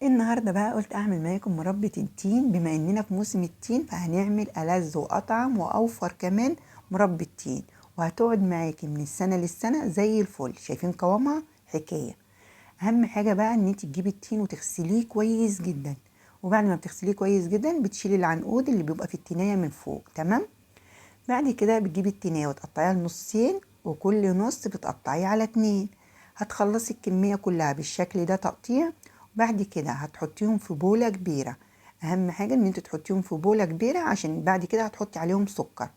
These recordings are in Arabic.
النهاردة بقى قلت أعمل معاكم مربى التين. بما إننا في موسم التين فهنعمل ألذ وأطعم وأوفر كمان مربى التين، وهتقعد معاكي من السنة للسنة زي الفل. شايفين قوامها حكاية. أهم حاجة بقى إن انت تجيبي التين وتغسليه كويس جدا، وبعد ما بتغسليه كويس جدا بتشيلي العنقود اللي بيبقى في التينية من فوق. تمام. بعد كده بتجيبي التينية وتقطعيها لنصين، وكل نص بتقطعيه على 2. هتخلصي الكمية كلها بالشكل ده تقطيع. وبعد كده هتحطيهم في بولة كبيرة. اهم حاجة ان انت تحطيهم في بولة كبيرة عشان بعد كده هتحطي عليهم سكر.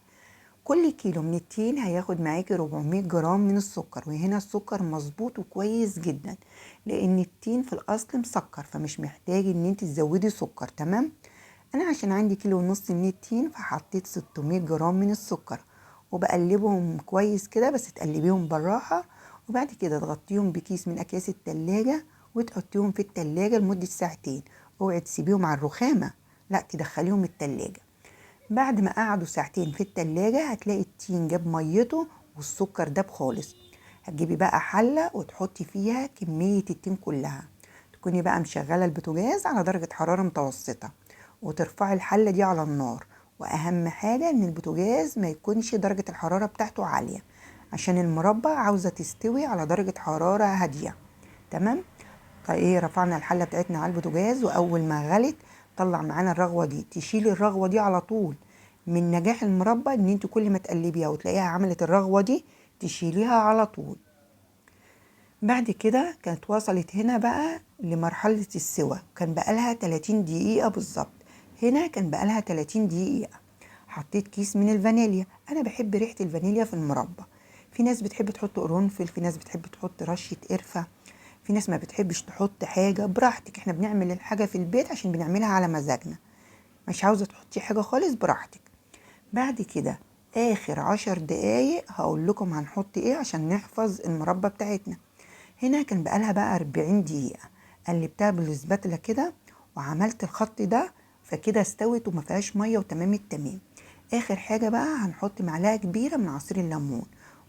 كل كيلو من التين هياخد معاكي 400 جرام من السكر، وهنا السكر مظبوط وكويس جدا لان التين في الاصل مسكر، فمش محتاج ان انت تزودي سكر. تمام. انا عشان عندي كيلو ونص من التين فحطيت 600 جرام من السكر، وبقلبهم كويس كده، بس تقلبيهم بالراحة. وبعد كده تغطيهم بكيس من اكياس التلاجة وتحطيهم في التلاجة لمدة ساعتين. اوعي تسيبيهم على الرخامة، لا تدخليهم التلاجة. بعد ما قعدوا ساعتين في التلاجة هتلاقي التين جاب ميته والسكر داب خالص. هتجيبي بقى حلة وتحطي فيها كمية التين كلها. تكوني بقى مشغلة البوتاجاز على درجة حرارة متوسطة، وترفعي الحلة دي على النار. واهم حاجة ان البوتاجاز ما يكونش درجة الحرارة بتاعته عالية، عشان المربى عاوزة تستوي على درجة حرارة هادية. تمام. فايه، رفعنا الحلة بتاعتنا على البوتاجاز، واول ما غلت طلع معانا الرغوة دي. تشيلي الرغوة دي على طول. من نجاح المربى ان انت كل ما تقلبيها وتلاقيها عملت الرغوة دي تشيليها على طول. بعد كده كانت وصلت هنا بقى لمرحلة السوى، كان بقالها 30 دقيقة بالظبط. هنا كان بقالها 30 دقيقة. حطيت كيس من الفانيليا، انا بحب ريحة الفانيليا في المربى. في ناس بتحب تحط قرنفل، في ناس بتحب تحط رشة قرفة، في ناس ما بتحبش تحط حاجة. براحتك، احنا بنعمل الحاجة في البيت عشان بنعملها على مزاجنا. مش عاوزة تحطي حاجة خالص براحتك. بعد كده اخر 10 دقايق هقول لكم هنحط ايه عشان نحفظ المربى بتاعتنا. هنا كان بقالها بقى 40 دقيقة. قلبتها بالسباتلا كده وعملت الخط ده، فكده استوت وما فيهاش مية وتمام التمام. اخر حاجة بقى هنحط معلقة كبيرة من عصير الليمون،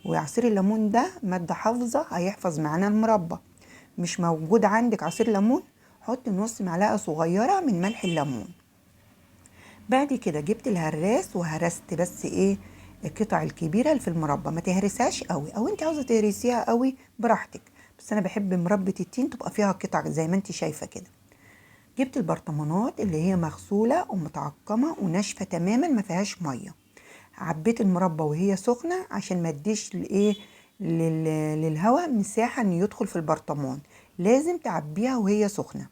وعصير الليمون ده مادة حافظة هيحفظ معانا المربى. مش موجود عندك عصير ليمون، حط نص معلقة صغيرة من ملح الليمون. بعد كده جبت الهراس وهرست بس ايه القطع الكبيره اللي في المربى، ما تهرسهاش قوي، او انت عاوزه تهرسيها قوي براحتك، بس انا بحب مربى التين تبقى فيها قطع زي ما انت شايفه كده. جبت البرطمانات اللي هي مغسوله ومتعقمه وناشفه تماما ما فيهاش ميه. عبيت المربى وهي سخنه عشان ما اديش لايه للهواء مساحه انه يدخل في البرطمان. لازم تعبيها وهي سخنه.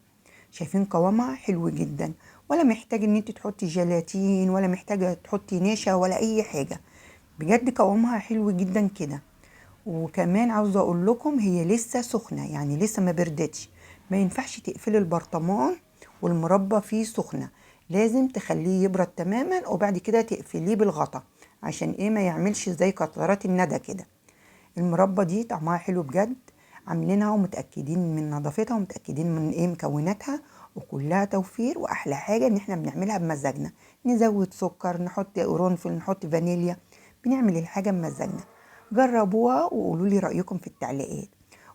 شايفين قوامها حلو جدا، ولا محتاج ان انت تحطي جيلاتين، ولا محتاجه تحطي نشا ولا اي حاجه. بجد قوامها حلو جدا كده. وكمان عاوزه اقول لكم هي لسه سخنه، يعني لسه ما بردتش. ما ينفعش تقفلي البرطمان والمربى فيه سخنه، لازم تخليه يبرد تماما وبعد كده تقفليه بالغطا، عشان ايه ما يعملش زي قطرات الندى كده. المربى دي طعمها حلو بجد. عاملينها ومتأكدين من نظافتها ومتأكدين من ايه مكوناتها، وكلها توفير. واحلى حاجة ان احنا بنعملها بمزاجنا، نزود سكر، نحط قرنفل، نحط فانيليا، بنعمل الحاجة بمزاجنا. جربوها وقولوا لي رأيكم في التعليقات.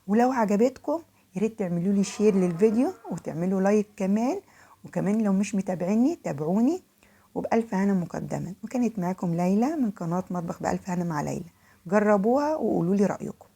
ولو عجبتكم ياريت تعملوا لي شير للفيديو وتعملوا لايك كمان. وكمان لو مش متابعيني تابعوني. وبألف هنا مقدما. وكانت معاكم ليلى من قناة مطبخ بألف هنا مع ليلى. جربوها وقولوا لي رأيكم.